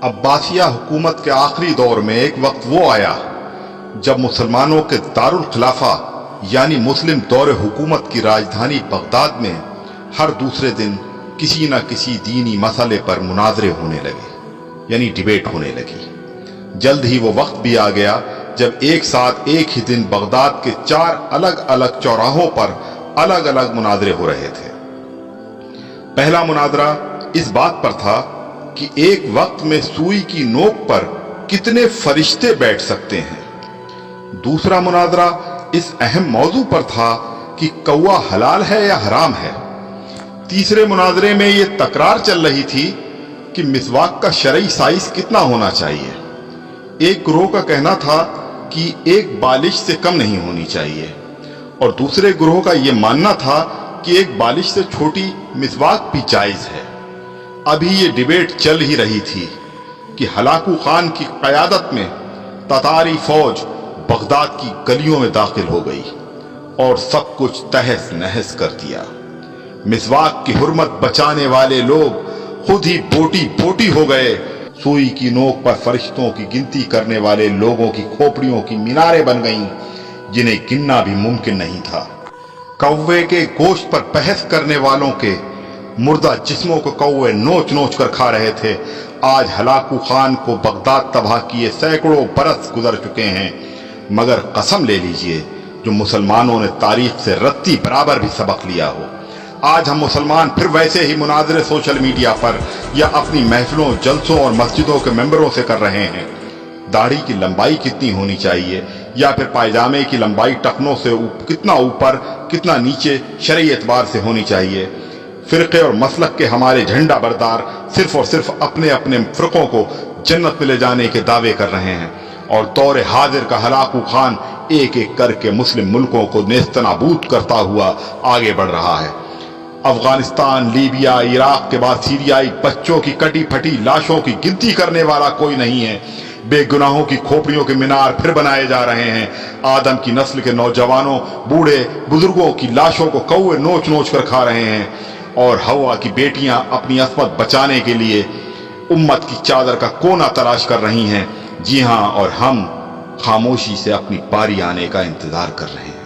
अब्बासिया हुकूमत के आखिरी दौर में एक वक्त वो आया जब मुसलमानों के दारुल खिलाफा यानी मुस्लिम दौर हुकूमत की राजधानी बगदाद में हर दूसरे दिन किसी न किसी दीनी मसले पर मुनाजरे होने लगे, यानी डिबेट होने लगी। जल्द ही वो वक्त भी आ गया जब एक साथ एक ही दिन बगदाद के 4 अलग अलग चौराहों पर अलग अलग मुनाजरे हो रहे थे। पहला मुनाजरा इस बात पर था कि एक वक्त में सुई की नोक पर कितने फरिश्ते बैठ सकते हैं। दूसरा मुनाजरा इस अहम मौजू पर था कि कौवा हलाल है या हराम है। तीसरे मुनाजरे में ये तकरार चल रही थी कि मिसवाक का शरई साइज कितना होना चाहिए। एक ग्रोह का कहना था कि एक बालिश से कम नहीं होनी चाहिए और दूसरे ग्रोह का यह मानना था कि एक बालिश से छोटी मिसवाक भी जायज है। अभी ये डिबेट चल ही रही थी कि हलाकू खान की क़यादत में ततारी फौज बगदाद की गलियों में दाखिल हो गई और सब कुछ तहस नहस कर दिया। मिसवाक की हुर्मत बचाने वाले लोग खुद ही बोटी बोटी हो गए। सुई की नोक पर फरिश्तों की गिनती करने वाले लोगों की खोपड़ियों की मीनारें बन गईं जिन्हें गिनना भी मुमकिन नहीं था। कौवे के गोश्त पर बहस करने वालों के मुर्दा जिस्मों को कौवे नोच नोच कर खा रहे थे। आज हलाकू खान को बगदाद तबाह किए सैकड़ों बरस गुजर चुके हैं, मगर कसम ले लीजिए जो मुसलमानों ने तारीख से रत्ती बराबर भी सबक लिया हो। आज हम मुसलमान फिर वैसे ही मुनाजरे सोशल मीडिया पर या अपनी महफिलों, जलसों और मस्जिदों के मेंबरों से कर रहे हैं। दाढ़ी की लंबाई कितनी होनी चाहिए या फिर पायजामे की लंबाई टखनों से कितना ऊपर कितना नीचे शरई एतबार से होनी चाहिए। फिरके और मसलक के हमारे झंडा बरदार सिर्फ और सिर्फ अपने अपने फिरकों को जन्नत में ले जाने के दावे कर रहे हैं और दौरे हाजिर का हलाकू खान एक एक करके मुस्लिम मुल्कों को नेस्तनाबूद करता हुआ आगे बढ़ रहा है। अफगानिस्तान, लीबिया, इराक के बाद सीरियाई बच्चों की कटी फटी लाशों की गिनती करने वाला कोई नहीं है। बेगुनाहों की खोपड़ियों के मीनार फिर बनाए जा रहे हैं। आदम की नस्ल के नौजवानों, बूढ़े बुजुर्गों की लाशों को कौवे नोच नोच कर खा रहे हैं और हवा की बेटियां अपनी अस्मत बचाने के लिए उम्मत की चादर का कोना तलाश कर रही हैं। जी हां, और हम खामोशी से अपनी बारी आने का इंतजार कर रहे हैं।